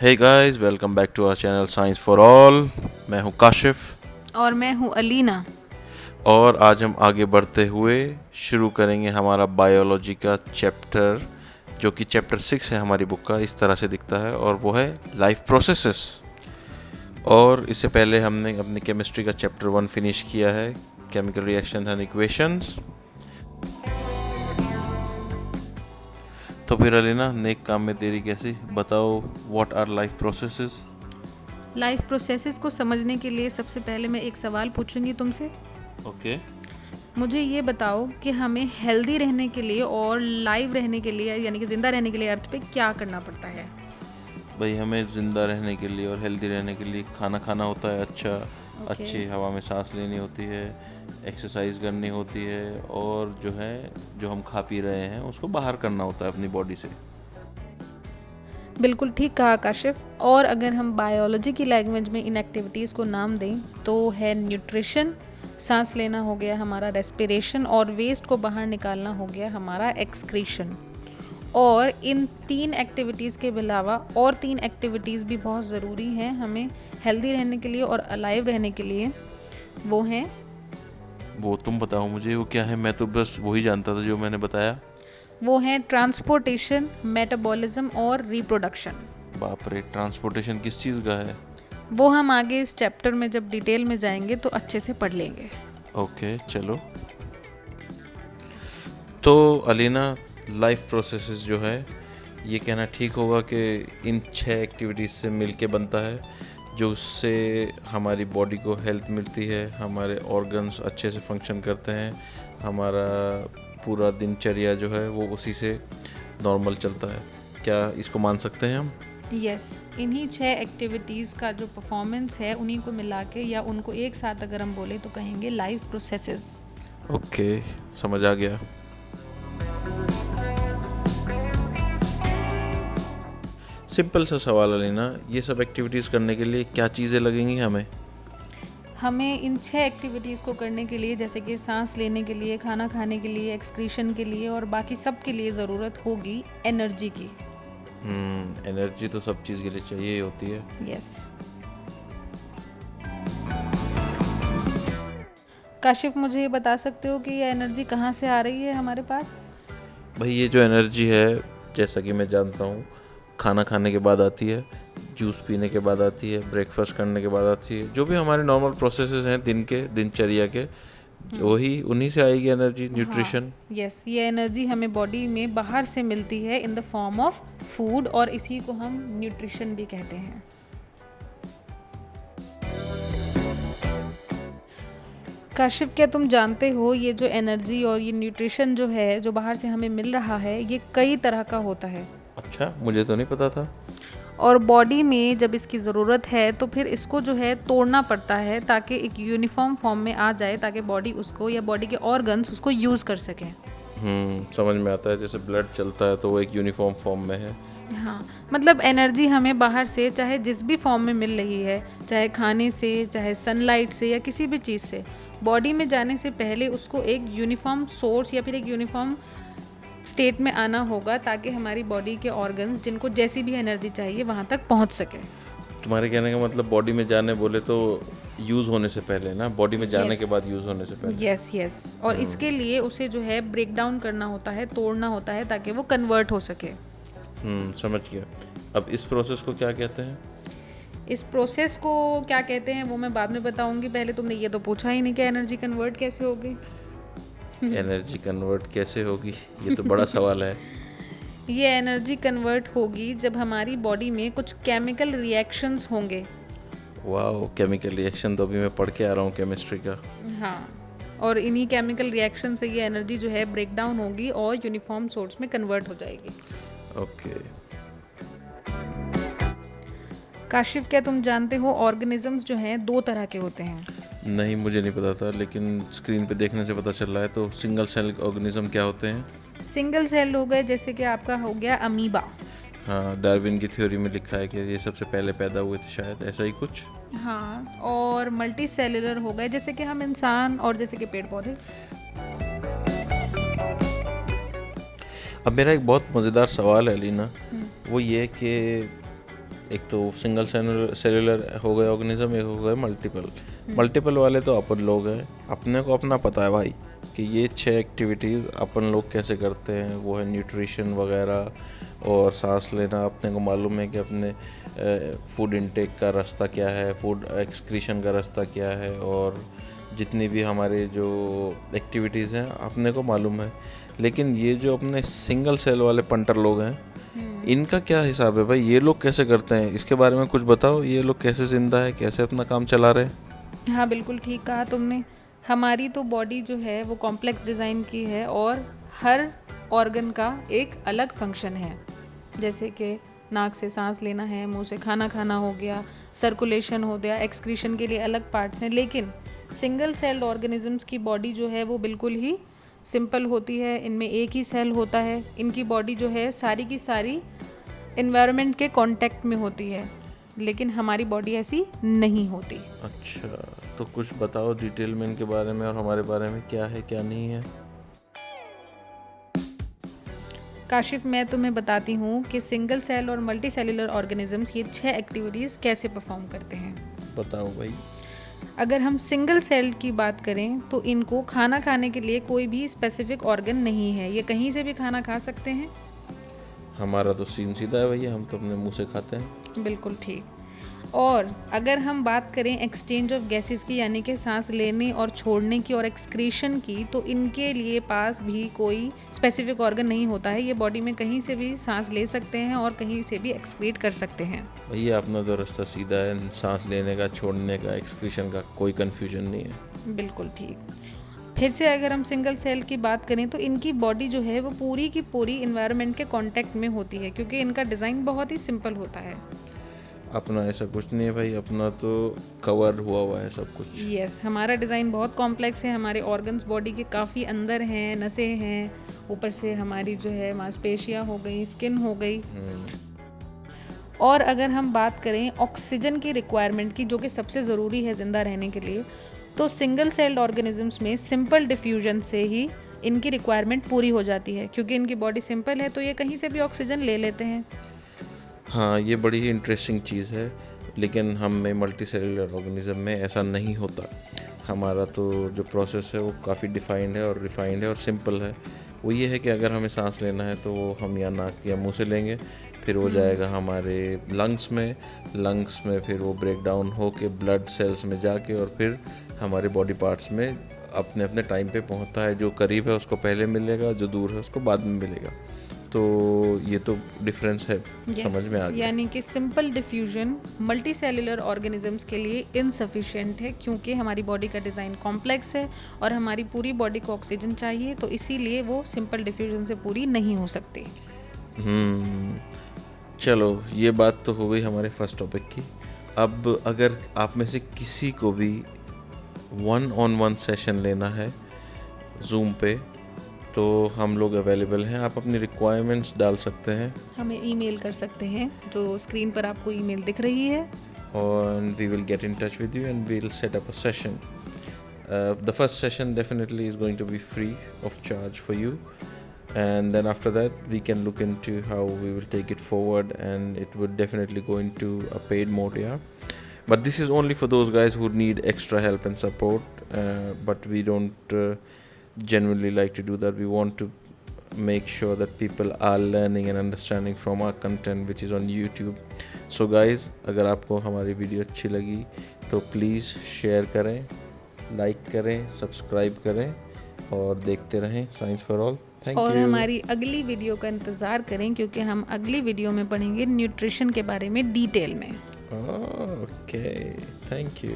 Hey guys, welcome back to our channel science for all. मैं हूं काशिफ और मैं हूँ अलीना। और आज हम आगे बढ़ते हुए शुरू करेंगे हमारा बायोलॉजी का चैप्टर, जो कि चैप्टर 6 है हमारी बुक का। इस तरह से दिखता है और वो है लाइफ प्रोसेसेस। और इससे पहले हमने अपनी केमिस्ट्री का चैप्टर 1 फिनिश किया है, केमिकल रिएक्शन एंड इक्वेशंस। तो फिर अलीना, नेक काम में देरी कैसी? बताओ, what our life processes? Life processes को समझने के लिए सबसे पहले मैं एक सवाल पूछूंगी तुमसे। ओके। मुझे ये बताओ कि हमें हेल्दी रहने के लिए और लाइव रहने के लिए यानी कि ज़िंदा रहने के लिए अर्थ पे क्या करना पड़ता है? भाई, हमें ज़िंदा रहने के लिए और हेल्दी रहने के लिए खाना खाना होता है अच्छा, अच्छी हवा में सांस लेनी होती है, एक्सरसाइज करनी होती है, और जो हम खा पी रहे हैं उसको बाहर करना होता है अपनी बॉडी से। बिल्कुल ठीक कहा काशिफ। और अगर हम बायोलॉजी की लैंग्वेज में इन एक्टिविटीज़ को नाम दें तो है न्यूट्रिशन, सांस लेना हो गया हमारा रेस्पिरेशन, और वेस्ट को बाहर निकालना हो गया हमारा एक्सक्रीशन। और इन 3 एक्टिविटीज़ के अलावा और 3 एक्टिविटीज़ भी बहुत ज़रूरी हैं हमें हेल्दी रहने के लिए और अलाइव रहने के लिए। वो हैं, वो तुम बताओ मुझे, वो क्या है? मैं तो बस वही जानता था जो मैंने बताया। वो हैं ट्रांसपोर्टेशन, मेटाबॉलिज्म और रिप्रोडक्शन। बाप रे, ट्रांसपोर्टेशन किस चीज़ का है? वो हम आगे इस चैप्टर में जब डिटेल में जाएंगे तो अच्छे से पढ़ लेंगे। ओके, चलो। तो अलीना, लाइफ प्रोसेसेस जो है, ये कहना ठीक होगा कि इन 6 एक्टिविटीज़ से मिल के बनता है, जो उससे हमारी बॉडी को हेल्थ मिलती है, हमारे ऑर्गन्स अच्छे से फंक्शन करते हैं, हमारा पूरा दिनचर्या जो है वो उसी से नॉर्मल चलता है। क्या इसको मान सकते हैं हम? यस, इन्हीं 6 एक्टिविटीज़ का जो परफॉर्मेंस है उन्हीं को मिला के या उनको एक साथ अगर हम बोले तो कहेंगे लाइफ प्रोसेसेस। ओके, समझ आ गया। सिंपल सा सवाल है लेना, ये सब एक्टिविटीज़ करने के लिए क्या चीज़ें लगेंगी हमें? हमें इन 6 एक्टिविटीज़ को करने के लिए, जैसे कि सांस लेने के लिए, खाना खाने के लिए, एक्सक्रीशन के लिए और बाकी सब के लिए ज़रूरत होगी एनर्जी की। एनर्जी तो सब चीज़ के लिए चाहिए ही होती है। यस। काशिफ, मुझे ये बता सकते हो कि ये एनर्जी कहाँ से आ रही है हमारे पास? भाई, ये जो एनर्जी है, जैसा कि मैं जानता हूँ, खाना खाने के बाद आती है, जूस पीने के बाद आती है, ब्रेकफास्ट करने के बाद आती है, जो भी हमारे नॉर्मल प्रोसेसेस हैं दिन के, दिनचर्या के, वही उन्हीं से आएगी एनर्जी, न्यूट्रिशन। यस, ये एनर्जी हमें बॉडी में बाहर से मिलती है in the form of food, और इसी को हम न्यूट्रिशन भी कहते हैं। काशिफ, क्या तुम जानते हो ये जो एनर्जी और ये न्यूट्रिशन जो है, जो बाहर से हमें मिल रहा है, ये कई तरह का होता है। अच्छा, मुझे तो नहीं पता था। और बॉडी में जब इसकी ज़रूरत है तो फिर इसको जो है तोड़ना पड़ता है ताकि एक यूनिफॉर्म फॉर्म में आ जाए, ताकि बॉडी उसको या बॉडी के ऑर्गन्स उसको यूज़ कर सकें। समझ में आता है। जैसे ब्लड चलता है तो वो एक यूनिफॉर्म फॉर्म में है। हाँ, मतलब एनर्जी हमें बाहर से चाहे जिस भी फॉर्म में मिल रही है, चाहे खाने से, चाहे सनलाइट से, या किसी भी चीज़ से, बॉडी में जाने से पहले उसको एक यूनिफॉर्म सोर्स या फिर एक यूनिफॉर्म स्टेट में आना होगा ताकि हमारी बॉडी के ऑर्गन्स जिनको जैसी भी एनर्जी चाहिए वहाँ तक पहुँच सके। तुम्हारे कहने का मतलब बॉडी में जाने बोले तो यूज़ होने से पहले ना, बॉडी में जाने के बाद यूज़ होने से पहले। यस यस, और इसके लिए उसे जो है ब्रेक डाउन करना होता है, तोड़ना होता है ताकि वो कन्वर्ट हो सके। समझ गया। अब इस प्रोसेस को क्या कहते हैं? इस प्रोसेस को क्या कहते हैं वो मैं बाद में बताऊंगी। पहले तुमने ये तो पूछा ही नहीं कि एनर्जी कन्वर्ट कैसे होगी। एनर्जी कन्वर्ट कैसे होगी, ये तो बड़ा सवाल है। ये एनर्जी कन्वर्ट होगी जब हमारी बॉडी में कुछ केमिकल रिएक्शंस होंगे। वाह, केमिकल रिएक्शन तो अभी मैं पढ़ के आ रहा हूँ केमिस्ट्री का। हाँ, और इन्हीं केमिकल रिएक्शन से ये एनर्जी जो है ब्रेक डाउन होगी और यूनिफॉर्म सोर्स में कन्वर्ट हो जाएगी। ओके। काशिफ, क्या तुम जानते हो ऑर्गेनिजम्स जो हैं 2 तरह के होते हैं? नहीं, मुझे नहीं पता था, लेकिन स्क्रीन पे देखने से पता चल रहा है। तो सिंगल सेल ऑर्गेनिज्म क्या होते हैं? सिंगल सेल हो गए, जैसे कि आपका हो गया अमीबा। हाँ, डार्विन की थ्योरी में लिखा है कि ये सबसे पहले पैदा हुए थे, शायद ऐसा ही कुछ। हाँ, और मल्टी सेलुलर हो गए, जैसे कि हम इंसान और जैसे कि पेड़ पौधे। अब मेरा एक बहुत मज़ेदार सवाल है लीना, वो ये कि एक तो सिंगल सेलुलर हो गए ऑर्गेनिज्म, एक हो गए मल्टीपल वाले तो अपन लोग हैं, अपने को अपना पता है भाई कि ये 6 एक्टिविटीज़ अपन लोग कैसे करते हैं। वो है न्यूट्रिशन वगैरह और सांस लेना। अपने को मालूम है कि अपने फूड इनटेक का रास्ता क्या है, फूड एक्सक्रीशन का रास्ता क्या है, और जितनी भी हमारे जो एक्टिविटीज़ हैं अपने को मालूम है। लेकिन ये जो अपने सिंगल सेल वाले पंटर लोग हैं, इनका क्या हिसाब है भाई? ये लोग कैसे करते हैं, इसके बारे में कुछ बताओ। ये लोग कैसे जिंदा है, कैसे अपना काम चला रहे हैं? हाँ बिल्कुल ठीक कहा तुमने। हमारी तो बॉडी जो है वो कॉम्प्लेक्स डिज़ाइन की है और हर ऑर्गन का एक अलग फंक्शन है। जैसे कि नाक से सांस लेना है, मुंह से खाना खाना हो गया, सर्कुलेशन हो गया, एक्सक्रीशन के लिए अलग पार्ट्स हैं। लेकिन सिंगल सेल्ड ऑर्गेनिजम्स की बॉडी जो है वो बिल्कुल ही सिंपल होती है। इनमें एक ही सेल होता है। इनकी बॉडी जो है सारी की सारी इन्वायरमेंट के कांटेक्ट में होती है, लेकिन हमारी बॉडी ऐसी नहीं होती। अच्छा, तो कुछ बताओ डिटेल में इनके बारे में और हमारे बारे में, क्या है क्या नहीं है। काशिफ, मैं तुम्हें बताती हूँ कि सिंगल सेल और मल्टी सेलुलर ऑर्गेनिजम्स ये 6 एक्टिविटीज़ कैसे परफॉर्म करते हैं। बताओ भाई। अगर हम सिंगल सेल की बात करें तो इनको खाना खाने के लिए कोई भी स्पेसिफिक ऑर्गन नहीं है। ये कहीं से भी खाना खा सकते हैं। हमारा तो सीन सीधा है भैया, हम तो अपने मुंह से खाते हैं। बिल्कुल ठीक। और अगर हम बात करें एक्सचेंज ऑफ गैसेस की, यानी कि सांस लेने और छोड़ने की और एक्सक्रीशन की, तो इनके लिए पास भी कोई स्पेसिफिक ऑर्गन नहीं होता है। ये बॉडी में कहीं से भी सांस ले सकते हैं और कहीं से भी एक्सक्रीट कर सकते हैं। भैया अपना तो रास्ता सीधा है, सांस लेने का, छोड़ने का, एक्सक्रीशन का कोई कन्फ्यूजन नहीं है। बिल्कुल ठीक। फिर से अगर हम सिंगल सेल की बात करें तो इनकी बॉडी जो है वो पूरी की पूरी इन्वायरमेंट के कांटेक्ट में होती है, क्योंकि इनका डिज़ाइन बहुत ही सिंपल होता है। अपना ऐसा कुछ नहीं है भाई, अपना तो कवर हुआ है सब कुछ। यस, हमारा डिज़ाइन बहुत कॉम्प्लेक्स है। हमारे ऑर्गन्स बॉडी के काफ़ी अंदर हैं, नसें हैं, ऊपर से हमारी जो है मांसपेशियाँ हो गई, स्किन हो गई। और अगर हम बात करें ऑक्सीजन की रिक्वायरमेंट की, जो कि सबसे ज़रूरी है ज़िंदा रहने के लिए, तो सिंगल सेल्ड ऑर्गेनिजम्स में सिंपल डिफ्यूजन से ही इनकी रिक्वायरमेंट पूरी हो जाती है। क्योंकि इनकी बॉडी सिंपल है तो ये कहीं से भी ऑक्सीजन ले लेते हैं। हाँ, ये बड़ी ही इंटरेस्टिंग चीज़ है। लेकिन हम में मल्टी सेलुलर ऑर्गेनिज्म में ऐसा नहीं होता। हमारा तो जो प्रोसेस है वो काफ़ी डिफाइंड है और रिफाइंड है और सिंपल है। वो ये है कि अगर हमें सांस लेना है तो वो हम या नाक या मुंह से लेंगे, फिर वो जाएगा हमारे लंग्स में फिर वो ब्रेक डाउन होके ब्लड सेल्स में जाके और फिर हमारे बॉडी पार्ट्स में अपने अपने टाइम पे पहुंचता है। जो करीब है उसको पहले मिलेगा, जो दूर है उसको बाद में मिलेगा। तो ये तो डिफरेंस है। समझ में आ गया। यानी कि simple diffusion multi cellular organisms के लिए इनसफिशिएंट है, क्योंकि हमारी बॉडी का डिज़ाइन कॉम्प्लेक्स है और हमारी पूरी बॉडी को ऑक्सीजन चाहिए, तो इसीलिए वो सिंपल डिफ्यूजन से पूरी नहीं हो सकती। चलो, ये बात तो हो गई हमारे फर्स्ट टॉपिक की। अब अगर आप में से किसी को भी 1-on-1 सेशन लेना है जूम पे, तो हम लोग अवेलेबल हैं। आप अपनी रिक्वायरमेंट्स डाल सकते हैं, हमें ईमेल कर सकते हैं, जो स्क्रीन पर आपको ईमेल दिख रही है, और we will get in touch with you and we will set up a session. The first session definitely is going to be free of charge for you, and then after that we can look into how we will take it forward, and it would definitely go into a paid mode, but this is only for those guys who need extra help and support, but we don't genuinely like to do that. We want to make sure that people are learning and understanding from our content which is on YouTube. So guys, अगर आपको हमारी video अच्छी लगी तो please share करें, like करें, subscribe करें और देखते रहें science for all. Thank you. और हमारी अगली वीडियो का इंतज़ार करें, क्योंकि हम अगली वीडियो में पढ़ेंगे न्यूट्रिशन के बारे में डिटेल में. Okay, thank you.